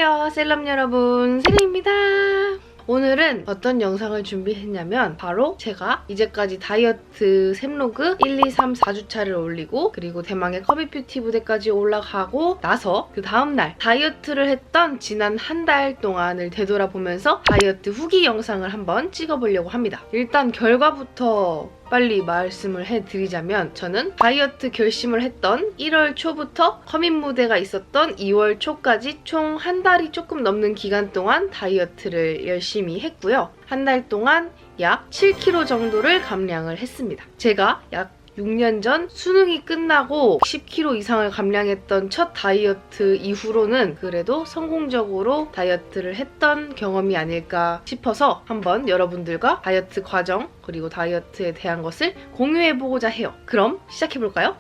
안녕하세요 셀럽 여러분, 세리입니다. 오늘은 어떤 영상을 준비했냐면 바로 제가 이제까지 다이어트 샘로그 1, 2, 3, 4주차를 올리고 그리고 대망의 커비뷰티 무대까지 올라가고 나서 그 다음날 다이어트를 했던 지난 한 달 동안을 되돌아보면서 다이어트 후기 영상을 한번 찍어보려고 합니다. 일단 결과부터 빨리 말씀을 해드리자면 저는 다이어트 결심을 했던 1월 초부터 커밋 무대가 있었던 2월 초까지 총 한 달이 조금 넘는 기간 동안 다이어트를 열심히 했고요. 한 달 동안 약 7kg 정도를 감량을 했습니다. 제가 약 6년 전 수능이 끝나고 10kg 이상을 감량했던 첫 다이어트 이후로는 그래도 성공적으로 다이어트를 했던 경험이 아닐까 싶어서 한번 여러분들과 다이어트 과정 그리고 다이어트에 대한 것을 공유해보고자 해요. 그럼 시작해볼까요?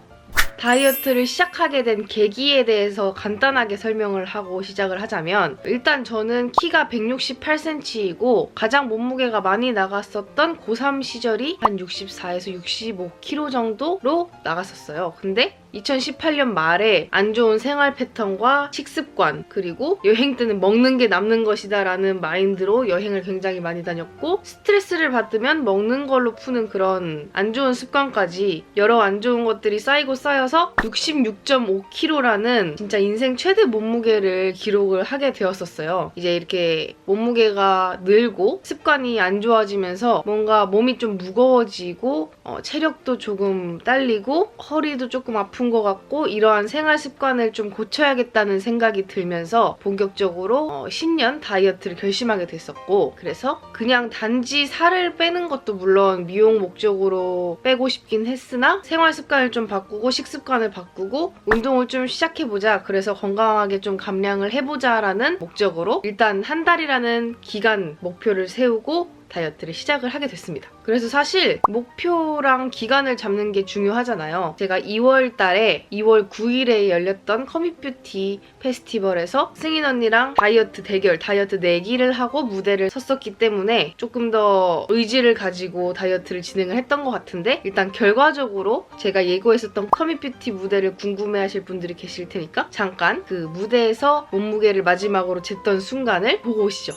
다이어트를 시작하게 된 계기에 대해서 간단하게 설명을 하고 시작을 하자면 일단 저는 키가 168cm이고 가장 몸무게가 많이 나갔었던 고3 시절이 한 64에서 65kg 정도로 나갔었어요. 근데 2018년 말에 안 좋은 생활 패턴과 식습관 그리고 여행 때는 먹는 게 남는 것이다 라는 마인드로 여행을 굉장히 많이 다녔고 스트레스를 받으면 먹는 걸로 푸는 그런 안 좋은 습관까지 여러 안 좋은 것들이 쌓이고 쌓여서 66.5kg라는 진짜 인생 최대 몸무게를 기록을 하게 되었었어요. 이제 이렇게 몸무게가 늘고 습관이 안 좋아지면서 뭔가 몸이 좀 무거워지고 체력도 조금 딸리고 허리도 조금 아픈 것 같고 이러한 생활 습관을 좀 고쳐야겠다는 생각이 들면서 본격적으로 신년 다이어트를 결심하게 됐었고 그래서 그냥 단지 살을 빼는 것도 물론 미용 목적으로 빼고 싶긴 했으나 생활 습관을 좀 바꾸고 식습관을 바꾸고 운동을 좀 시작해보자 그래서 건강하게 좀 감량을 해보자 라는 목적으로 일단 한 달이라는 기간 목표를 세우고 다이어트를 시작을 하게 됐습니다. 그래서 사실 목표랑 기간을 잡는 게 중요하잖아요. 제가 2월 달에 2월 9일에 열렸던 커밋뷰티 페스티벌에서 승인 언니랑 다이어트 대결, 다이어트 내기를 하고 무대를 섰었기 때문에 조금 더 의지를 가지고 다이어트를 진행을 했던 것 같은데 일단 결과적으로 제가 예고했었던 커밋뷰티 무대를 궁금해하실 분들이 계실 테니까 잠깐 그 무대에서 몸무게를 마지막으로 쟀던 순간을 보고 오시죠.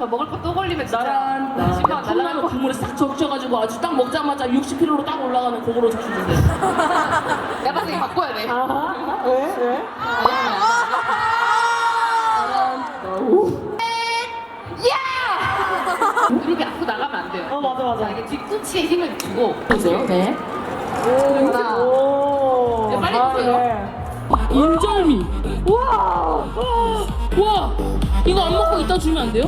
먹을 거 또 걸리면 진짜 심장 날라가는 국물을 싹 적셔가지고 아주 딱 먹자마자 60kg로 딱 올라가는 그거로 적시는데 내가 봤을 때 바꿔야 돼. 왜? 무릎이 앞으로 나가면 안 돼요. 맞아. 이게 뒤꿈치에 힘을 주고. 보세요. 네. 하나. 네, 빨리 보세요. 인절미. 와. 이거 안 먹고 이따 주면 안 돼요?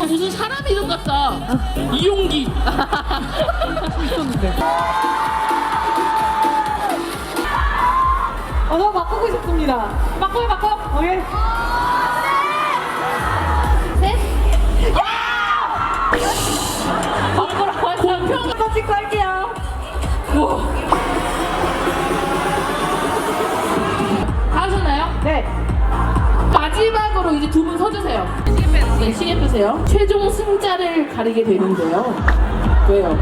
무슨 사람 이름 같다. 이용기. 있었는데. 저 바꾸고 싶습니다. 바꿔요. 오케이. 바꾸라고 하면 한번 찍고 할게요. 다 하셨나요? 네. 마지막으로 이제 두 분 서주세요. 네, 시계 빼세요. 최종 승자를 가리게 되는데요. 왜요?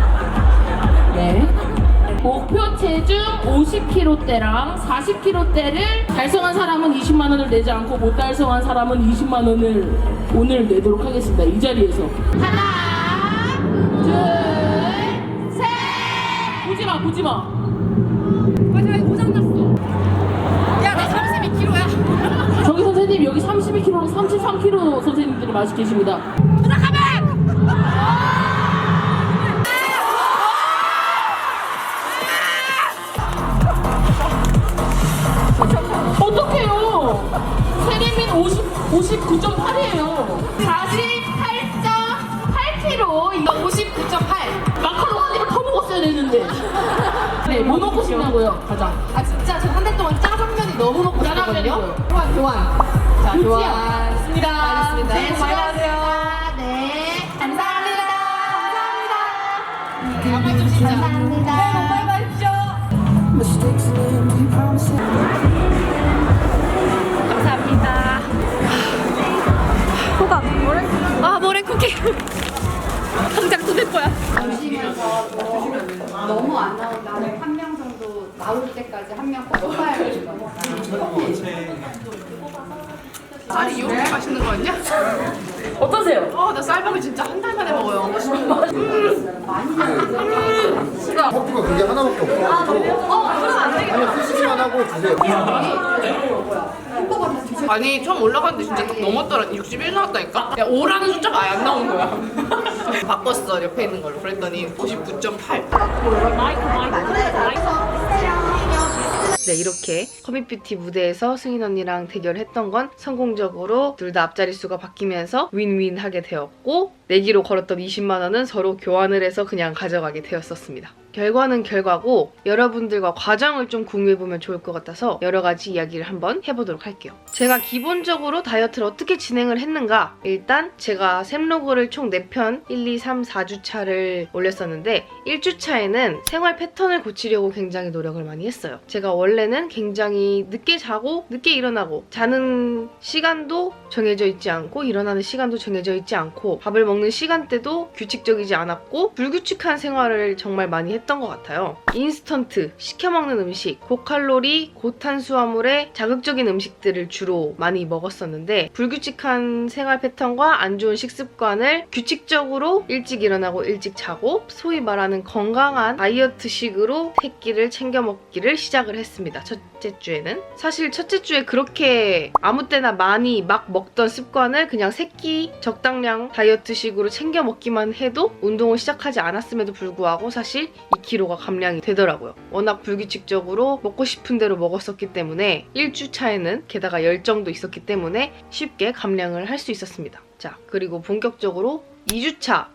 네. 목표 체중 50kg대랑 40kg대를 달성한 사람은 20만 원을 내지 않고 못 달성한 사람은 20만 원을 오늘 내도록 하겠습니다. 이 자리에서. 하나, 둘, 셋! 보지 마. 마지막에 고장났어. 야, 나 32kg야. 저기 선생님 여기 32kg로 33kg 선생님들이 많이 계십니다. 어떡해요? 세리민 59.8이에요. 48.8kg. 이거 59.8. 마카롱 한 입을 퍼먹었어야 되는데. 네, 뭐 먹고 싶냐고요? 가자. 아, 진짜 저 한 달 동안 짜장면이 너무 먹고 싶거든요. 짜장면이요? 교환. 자, 좋지요? 교환. 알겠습니다. 알겠습니다. 네, 수고 많으세요. 네. 감사합니다. 가만 좀 쉬자. 감사합니다. 정말 맛있죠? 감사합니다. 소감. 모래 쿠키. 당장 뜯을 거야. 조심해서 너무 안 나온다면 한 명 정도 나올 때까지 이제 한 명 뽑아야 될 거예요. 쌀이 이렇게 맛있는 거였냐? 어떠세요? 나 쌀밥을 진짜 한 달 만에 먹어요. 커피가 그게 하나밖에 없어가지고 그냥 쓰시기만 하고 주세요. 아니 처음 올라갔는데 진짜 딱 넘었더라. 61 나왔다니까? 야 5라는 숫자가 아예 안 나온 거야. 바꿨어 옆에 있는 걸로. 그랬더니 59.8. 네, 이렇게 커밋뷰티 무대에서 승인 언니랑 대결했던 건 성공적으로 둘 다 앞자리 수가 바뀌면서 윈윈하게 되었고 내기로 걸었던 20만 원은 서로 교환을 해서 그냥 가져가게 되었었습니다. 결과는 결과고 여러분들과 과정을 좀 공유해보면 좋을 것 같아서 여러 가지 이야기를 한번 해보도록 할게요. 제가 기본적으로 다이어트를 어떻게 진행을 했는가? 일단 제가 샘로그를 총 4편 1, 2, 3, 4주차를 올렸었는데 1주차에는 생활 패턴을 고치려고 굉장히 노력을 많이 했어요. 제가 원래는 굉장히 늦게 자고 늦게 일어나고 자는 시간도 정해져 있지 않고 일어나는 시간도 정해져 있지 않고 밥을 먹는 시간대도 규칙적이지 않았고 불규칙한 생활을 정말 많이 했던 것 같아요. 인스턴트, 시켜먹는 음식, 고칼로리, 고탄수화물의 자극적인 음식들을 주로 많이 먹었었는데 불규칙한 생활 패턴과 안 좋은 식습관을 규칙적으로 일찍 일어나고 일찍 자고 소위 말하는 건강한 다이어트식으로 새끼를 챙겨 먹기를 시작을 했습니다. 첫째 주에는. 사실 첫째 주에 그렇게 아무 때나 많이 막 먹던 습관을 그냥 새끼 적당량 다이어트식으로 챙겨 먹기만 해도 운동을 시작하지 않았음에도 불구하고 사실 2kg가 감량이 되더라고요. 워낙 불규칙적으로 먹고 싶은 대로 먹었었기 때문에 1주차에는 게다가 열정도 있었기 때문에 쉽게 감량을 할 수 있었습니다. 자, 그리고 본격적으로 2주차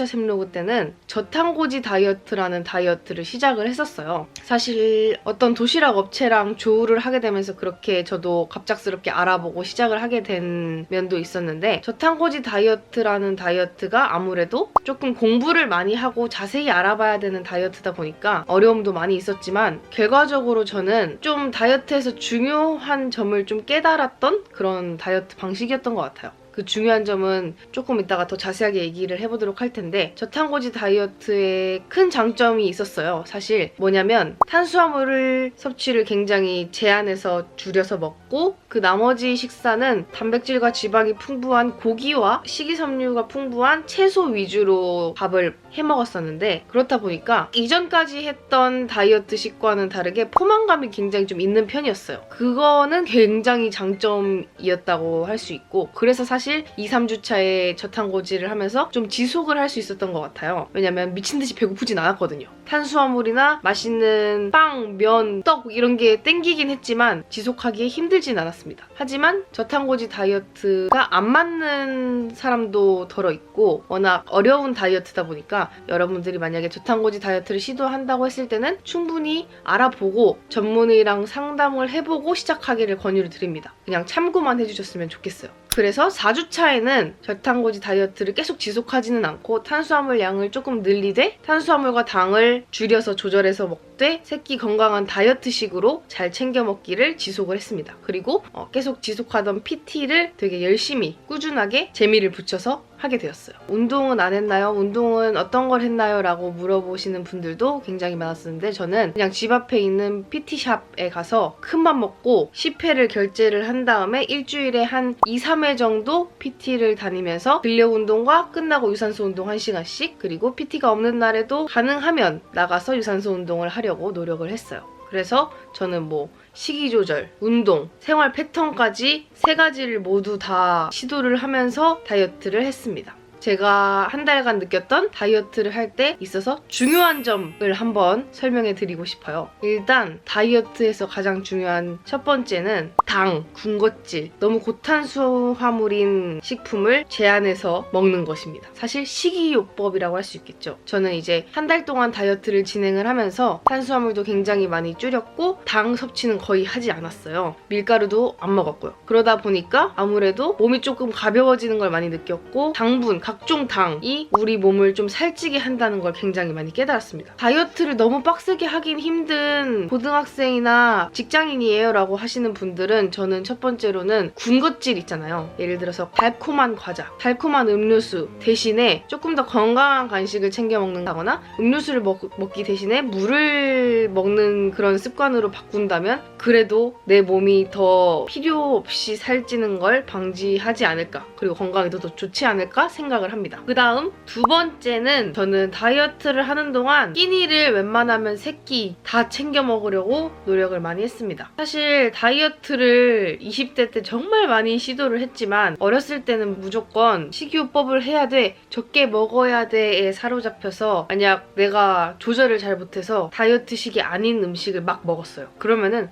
샘로그 때는 저탄고지 다이어트라는 다이어트를 시작을 했었어요. 사실 어떤 도시락 업체랑 조우를 하게 되면서 그렇게 저도 갑작스럽게 알아보고 시작을 하게 된 면도 있었는데 저탄고지 다이어트라는 다이어트가 아무래도 조금 공부를 많이 하고 자세히 알아봐야 되는 다이어트다 보니까 어려움도 많이 있었지만 결과적으로 저는 좀 다이어트에서 중요한 점을 좀 깨달았던 그런 다이어트 방식이었던 것 같아요. 그 중요한 점은 조금 이따가 더 자세하게 얘기를 해보도록 할 텐데 저탄고지 다이어트의 큰 장점이 있었어요. 사실 뭐냐면 탄수화물을 섭취를 굉장히 제한해서 줄여서 먹고 그 나머지 식사는 단백질과 지방이 풍부한 고기와 식이섬유가 풍부한 채소 위주로 밥을 해먹었었는데 그렇다 보니까 이전까지 했던 다이어트식과는 다르게 포만감이 굉장히 좀 있는 편이었어요. 그거는 굉장히 장점이었다고 할 수 있고 그래서 사실 2, 3주차에 저탄고지를 하면서 좀 지속을 할 수 있었던 것 같아요. 왜냐면 미친듯이 배고프진 않았거든요. 탄수화물이나 맛있는 빵, 면, 떡 이런 게 땡기긴 했지만 지속하기에 힘들진 않았습니다. 하지만 저탄고지 다이어트가 안 맞는 사람도 덜어 있고 워낙 어려운 다이어트다 보니까 여러분들이 만약에 저탄고지 다이어트를 시도한다고 했을 때는 충분히 알아보고 전문의랑 상담을 해보고 시작하기를 권유를 드립니다. 그냥 참고만 해주셨으면 좋겠어요. 그래서 4주차에는 저탄고지 다이어트를 계속 지속하지는 않고 탄수화물 양을 조금 늘리되 탄수화물과 당을 줄여서 조절해서 먹되 새끼 건강한 다이어트식으로 잘 챙겨 먹기를 지속을 했습니다. 그리고 계속 지속하던 PT를 되게 열심히 꾸준하게 재미를 붙여서 하게 되었어요. 운동은 안 했나요? 운동은 어떤 걸 했나요? 라고 물어보시는 분들도 굉장히 많았었는데 저는 그냥 집 앞에 있는 PT샵에 가서 큰맘 먹고 10회를 결제를 한 다음에 일주일에 한 2, 3회 정도 PT를 다니면서 근력 운동과 끝나고 유산소 운동 1시간씩 그리고 PT가 없는 날에도 가능하면 나가서 유산소 운동을 하려고 노력을 했어요. 그래서 저는 식이 조절, 운동, 생활 패턴까지 3가지를 모두 다 시도를 하면서 다이어트를 했습니다. 제가 한 달간 느꼈던 다이어트를 할 때 있어서 중요한 점을 한번 설명해 드리고 싶어요. 일단 다이어트에서 가장 중요한 첫 번째는 당, 군것질, 너무 고탄수화물인 식품을 제한해서 먹는 것입니다. 사실 식이요법이라고 할 수 있겠죠. 저는 이제 한 달 동안 다이어트를 진행을 하면서 탄수화물도 굉장히 많이 줄였고 당 섭취는 거의 하지 않았어요. 밀가루도 안 먹었고요. 그러다 보니까 아무래도 몸이 조금 가벼워지는 걸 많이 느꼈고 당분, 각종 당이 우리 몸을 좀 살찌게 한다는 걸 굉장히 많이 깨달았습니다. 다이어트를 너무 빡세게 하긴 힘든 고등학생이나 직장인이에요 라고 하시는 분들은 저는 첫 번째로는 군것질 있잖아요. 예를 들어서 달콤한 과자, 달콤한 음료수 대신에 조금 더 건강한 간식을 챙겨 먹는다거나 음료수를 먹기 대신에 물을 먹는 그런 습관으로 바꾼다면 그래도 내 몸이 더 필요 없이 살찌는 걸 방지하지 않을까, 그리고 건강에 더 좋지 않을까 생각을 합니다. 그 다음 두 번째는 저는 다이어트를 하는 동안 끼니를 웬만하면 3끼 다 챙겨 먹으려고 노력을 많이 했습니다. 사실 다이어트를 20대 때 정말 많이 시도를 했지만 어렸을 때는 무조건 식이요법을 해야 돼, 적게 먹어야 돼에 사로잡혀서 만약 내가 조절을 잘 못해서 다이어트식이 아닌 음식을 막 먹었어요. 그러면은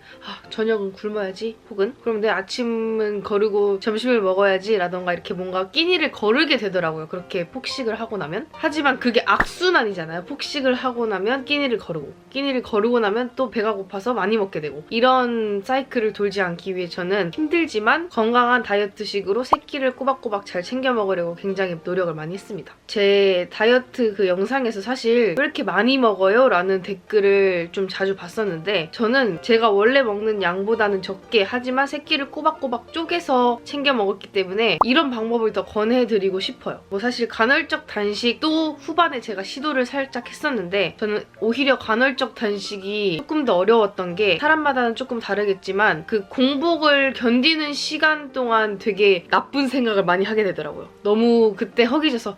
저녁은 굶어야지, 혹은 그럼 내 아침은 거르고 점심을 먹어야지 라던가 이렇게 뭔가 끼니를 거르게 되더라고요. 그렇게 폭식을 하고 나면. 하지만 그게 악순환이잖아요. 폭식을 하고 나면 끼니를 거르고 나면 또 배가 고파서 많이 먹게 되고, 이런 사이클을 돌지 않기 위해 저는 힘들지만 건강한 다이어트식으로 3끼를 꼬박꼬박 잘 챙겨 먹으려고 굉장히 노력을 많이 했습니다. 제 다이어트 그 영상에서 사실 왜 이렇게 많이 먹어요? 라는 댓글을 좀 자주 봤었는데, 저는 제가 원래 먹는 양보다는 적게, 하지만 3끼를 꼬박꼬박 쪼개서 챙겨 먹었기 때문에 이런 방법을 더 권해드리고 싶어요. 뭐 사실 간헐적 단식도 후반에 제가 시도를 살짝 했었는데, 저는 오히려 간헐적 단식이 조금 더 어려웠던 게, 사람마다는 조금 다르겠지만 그 공복을 견디는 시간 동안 되게 나쁜 생각을 많이 하게 되더라고요. 너무 그때 허기져서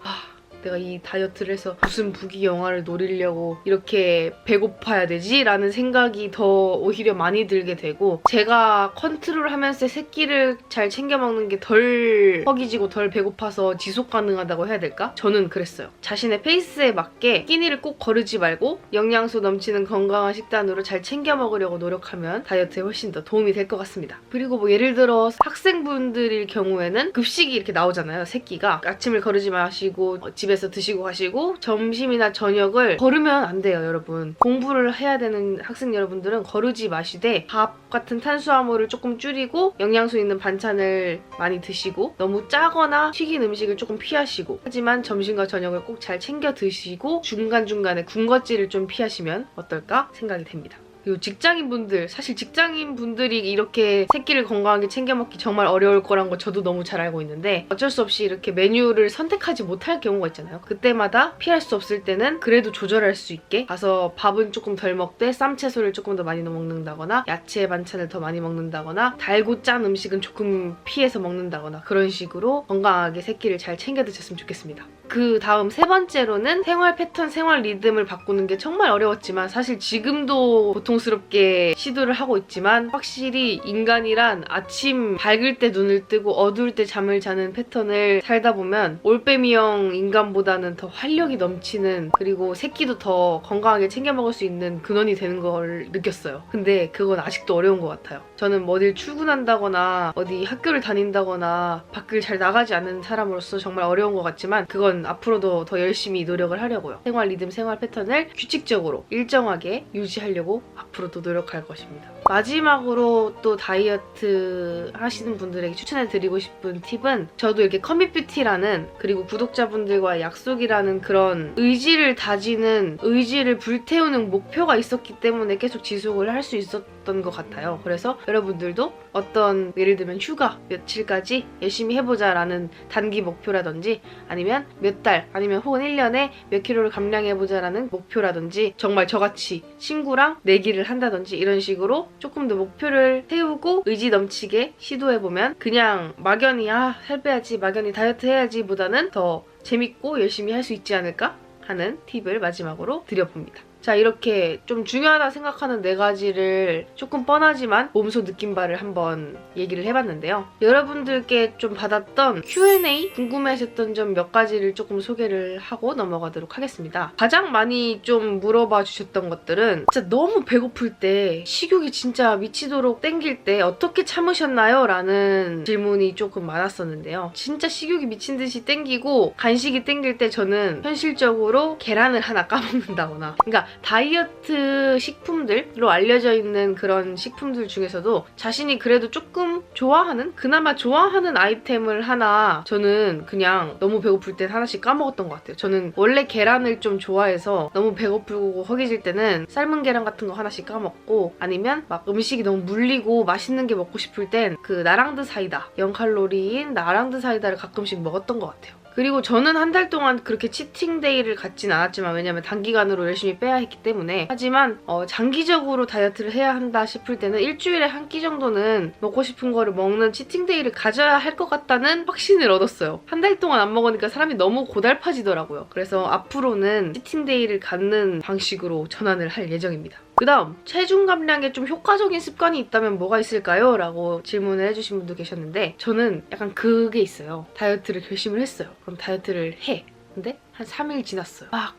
내가 이 다이어트를 해서 무슨 부귀영화를 노리려고 이렇게 배고파야 되지? 라는 생각이 더 오히려 많이 들게 되고, 제가 컨트롤하면서 3끼를 잘 챙겨 먹는 게 덜 허기지고 덜 배고파서 지속 가능하다고 해야 될까? 저는 그랬어요. 자신의 페이스에 맞게 끼니를 꼭 거르지 말고 영양소 넘치는 건강한 식단으로 잘 챙겨 먹으려고 노력하면 다이어트에 훨씬 더 도움이 될 것 같습니다. 그리고 뭐 예를 들어 학생분들일 경우에는 급식이 이렇게 나오잖아요. 3끼가. 아침을 거르지 마시고 집에서 드시고 가시고 점심이나 저녁을 거르면 안 돼요, 여러분. 공부를 해야 되는 학생 여러분들은 거르지 마시되 밥 같은 탄수화물을 조금 줄이고 영양소 있는 반찬을 많이 드시고, 너무 짜거나 튀긴 음식을 조금 피하시고, 하지만 점심과 저녁을 꼭 잘 챙겨 드시고 중간중간에 군것질을 좀 피하시면 어떨까 생각이 됩니다. 그리고 직장인분들, 사실 직장인분들이 이렇게 3끼를 건강하게 챙겨 먹기 정말 어려울 거란 거 저도 너무 잘 알고 있는데, 어쩔 수 없이 이렇게 메뉴를 선택하지 못할 경우가 있잖아요. 그때마다 피할 수 없을 때는 그래도 조절할 수 있게 가서 밥은 조금 덜 먹되 쌈채소를 조금 더 많이 먹는다거나 야채 반찬을 더 많이 먹는다거나 달고 짠 음식은 조금 피해서 먹는다거나, 그런 식으로 건강하게 3끼를 잘 챙겨 드셨으면 좋겠습니다. 그 다음 세 번째로는 생활 패턴, 생활 리듬을 바꾸는 게 정말 어려웠지만, 사실 지금도 고통스럽게 시도를 하고 있지만, 확실히 인간이란 아침 밝을 때 눈을 뜨고 어두울 때 잠을 자는 패턴을 살다 보면 올빼미형 인간보다는 더 활력이 넘치는, 그리고 3끼도 더 건강하게 챙겨 먹을 수 있는 근원이 되는 걸 느꼈어요. 근데 그건 아직도 어려운 것 같아요. 저는 뭐 어딜 출근한다거나 어디 학교를 다닌다거나 밖을 잘 나가지 않는 사람으로서 정말 어려운 것 같지만, 그건 앞으로도 더 열심히 노력을 하려고요. 생활 리듬, 생활 패턴을 규칙적으로 일정하게 유지하려고 앞으로도 노력할 것입니다. 마지막으로 또 다이어트 하시는 분들에게 추천해드리고 싶은 팁은, 저도 이렇게 커밋뷰티라는, 그리고 구독자분들과 약속이라는 그런 의지를 다지는, 의지를 불태우는 목표가 있었기 때문에 계속 지속을 할 수 있었던 것 같아요. 그래서 여러분들도 어떤, 예를 들면 휴가 며칠까지 열심히 해보자 라는 단기 목표라든지, 아니면 몇 달, 아니면 혹은 1년에 몇 킬로를 감량해보자 라는 목표라든지, 정말 저같이 친구랑 내기를 한다든지 이런 식으로 조금 더 목표를 세우고 의지 넘치게 시도해보면 그냥 막연히 살 빼야지, 막연히 다이어트 해야지 보다는 더 재밌고 열심히 할 수 있지 않을까 하는 팁을 마지막으로 드려봅니다. 자, 이렇게 좀 중요하다 생각하는 4가지를 조금 뻔하지만 몸소 느낀 바를 한번 얘기를 해봤는데요. 여러분들께 좀 받았던 Q&A, 궁금해하셨던 점 몇 가지를 조금 소개를 하고 넘어가도록 하겠습니다. 가장 많이 좀 물어봐 주셨던 것들은, 진짜 너무 배고플 때, 식욕이 진짜 미치도록 땡길 때 어떻게 참으셨나요? 라는 질문이 조금 많았었는데요. 진짜 식욕이 미친 듯이 땡기고 간식이 땡길 때 저는 현실적으로 계란을 하나 까먹는다거나, 그러니까 다이어트 식품들로 알려져 있는 그런 식품들 중에서도 자신이 그래도 조금 좋아하는, 그나마 좋아하는 아이템을 하나 저는 그냥 너무 배고플 땐 하나씩 까먹었던 것 같아요. 저는 원래 계란을 좀 좋아해서 너무 배고프고 허기질 때는 삶은 계란 같은 거 하나씩 까먹고, 아니면 막 음식이 너무 물리고 맛있는 게 먹고 싶을 땐 그 나랑드 사이다, 0칼로리인 나랑드 사이다를 가끔씩 먹었던 것 같아요. 그리고 저는 한 달 동안 그렇게 치팅데이를 갖진 않았지만, 왜냐면 단기간으로 열심히 빼야 했기 때문에. 하지만 장기적으로 다이어트를 해야 한다 싶을 때는 일주일에 한 끼 정도는 먹고 싶은 거를 먹는 치팅데이를 가져야 할 것 같다는 확신을 얻었어요. 한 달 동안 안 먹으니까 사람이 너무 고달파지더라고요. 그래서 앞으로는 치팅데이를 갖는 방식으로 전환을 할 예정입니다. 그 다음, 체중 감량에 좀 효과적인 습관이 있다면 뭐가 있을까요? 라고 질문을 해주신 분도 계셨는데, 저는 약간 그게 있어요. 다이어트를 결심을 했어요. 그럼 다이어트를 해. 근데 한 3일 지났어요. 막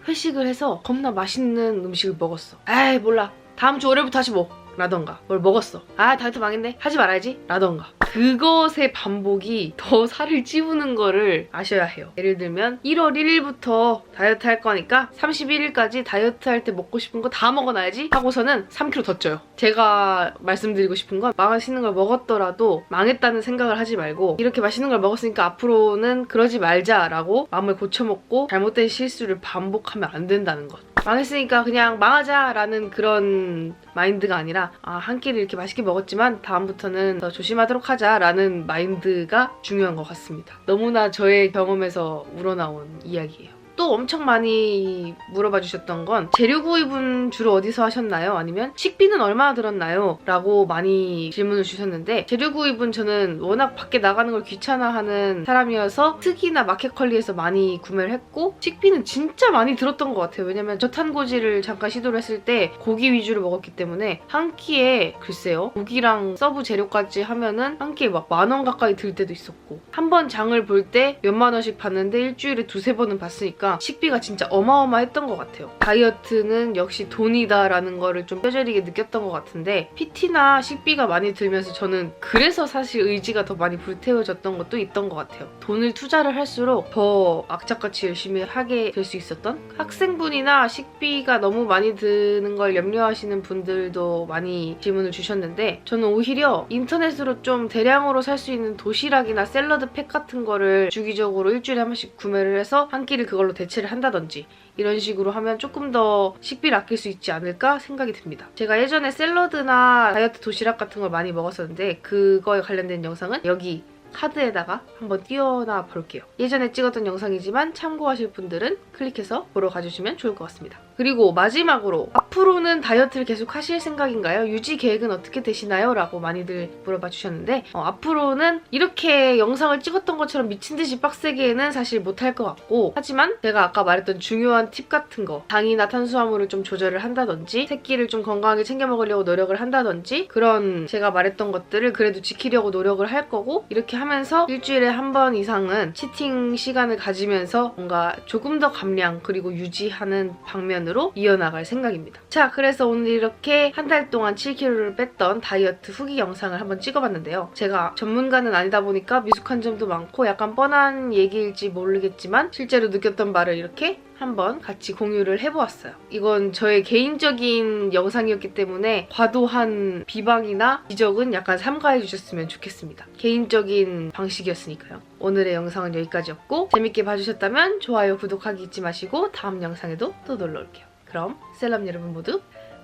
회식을 해서 겁나 맛있는 음식을 먹었어. 에이 몰라, 다음 주 월요일부터 하지 뭐 라던가, 뭘 먹었어. 아 다이어트 망했네, 하지 말아야지 라던가. 그것의 반복이 더 살을 찌우는 거를 아셔야 해요. 예를 들면 1월 1일부터 다이어트 할 거니까 31일까지 다이어트 할 때 먹고 싶은 거 다 먹어놔야지 하고서는 3kg 더 쪄요. 제가 말씀드리고 싶은 건, 맛있는 걸 먹었더라도 망했다는 생각을 하지 말고, 이렇게 맛있는 걸 먹었으니까 앞으로는 그러지 말자라고 마음을 고쳐먹고 잘못된 실수를 반복하면 안 된다는 것. 망했으니까 그냥 망하자라는 그런 마인드가 아니라, 한 끼를 이렇게 맛있게 먹었지만 다음부터는 더 조심하도록 하자라는 마인드가 중요한 것 같습니다. 너무나 저의 경험에서 우러나온 이야기예요. 또 엄청 많이 물어봐 주셨던 건, 재료 구입은 주로 어디서 하셨나요? 아니면 식비는 얼마나 들었나요? 라고 많이 질문을 주셨는데, 재료 구입은 저는 워낙 밖에 나가는 걸 귀찮아하는 사람이어서 특히나 마켓컬리에서 많이 구매를 했고, 식비는 진짜 많이 들었던 것 같아요. 왜냐면 저탄고지를 잠깐 시도를 했을 때 고기 위주로 먹었기 때문에 한 끼에, 글쎄요, 고기랑 서브 재료까지 하면은 한 끼에 막 10,000원 가까이 들 때도 있었고, 한 번 장을 볼 때 몇만 원씩 받는데 일주일에 2-3번은 봤으니까 식비가 진짜 어마어마했던 것 같아요. 다이어트는 역시 돈이다라는 거를 좀 뼈저리게 느꼈던 것 같은데, PT나 식비가 많이 들면서 저는 그래서 사실 의지가 더 많이 불태워졌던 것도 있던 것 같아요. 돈을 투자를 할수록 더 악착같이 열심히 하게 될 수 있었던? 학생분이나 식비가 너무 많이 드는 걸 염려하시는 분들도 많이 질문을 주셨는데, 저는 오히려 인터넷으로 좀 대량으로 살 수 있는 도시락이나 샐러드 팩 같은 거를 주기적으로 일주일에 한 번씩 구매를 해서 한 끼를 그걸로 대체를 한다든지, 이런 식으로 하면 조금 더 식비를 아낄 수 있지 않을까 생각이 듭니다. 제가 예전에 샐러드나 다이어트 도시락 같은 걸 많이 먹었었는데, 그거에 관련된 영상은 여기 카드에다가 한번 띄워놔 볼게요. 예전에 찍었던 영상이지만 참고하실 분들은 클릭해서 보러 가주시면 좋을 것 같습니다. 그리고 마지막으로, 앞으로는 다이어트를 계속 하실 생각인가요? 유지 계획은 어떻게 되시나요? 라고 많이들 물어봐 주셨는데, 앞으로는 이렇게 영상을 찍었던 것처럼 미친듯이 빡세게는 사실 못할 것 같고, 하지만 제가 아까 말했던 중요한 팁 같은 거, 당이나 탄수화물을 좀 조절을 한다든지, 새끼를 좀 건강하게 챙겨 먹으려고 노력을 한다든지, 그런 제가 말했던 것들을 그래도 지키려고 노력을 할 거고, 이렇게 하면서 일주일에 한 번 이상은 치팅 시간을 가지면서 뭔가 조금 더 감량 그리고 유지하는 방면으로 이어나갈 생각입니다. 자, 그래서 오늘 이렇게 한 달 동안 7kg를 뺐던 다이어트 후기 영상을 한번 찍어봤는데요. 제가 전문가는 아니다 보니까 미숙한 점도 많고 약간 뻔한 얘기일지 모르겠지만 실제로 느꼈던 바를 이렇게 한번 같이 공유를 해보았어요. 이건 저의 개인적인 영상이었기 때문에 과도한 비방이나 지적은 약간 삼가해 주셨으면 좋겠습니다. 개인적인 방식이었으니까요. 오늘의 영상은 여기까지였고, 재밌게 봐주셨다면 좋아요, 구독하기 잊지 마시고 다음 영상에도 또 놀러 올게요. 그럼 셀럽 여러분 모두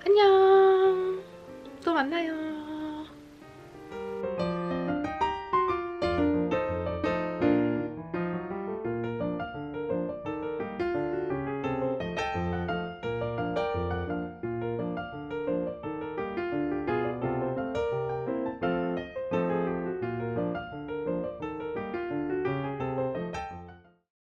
안녕! 또 만나요.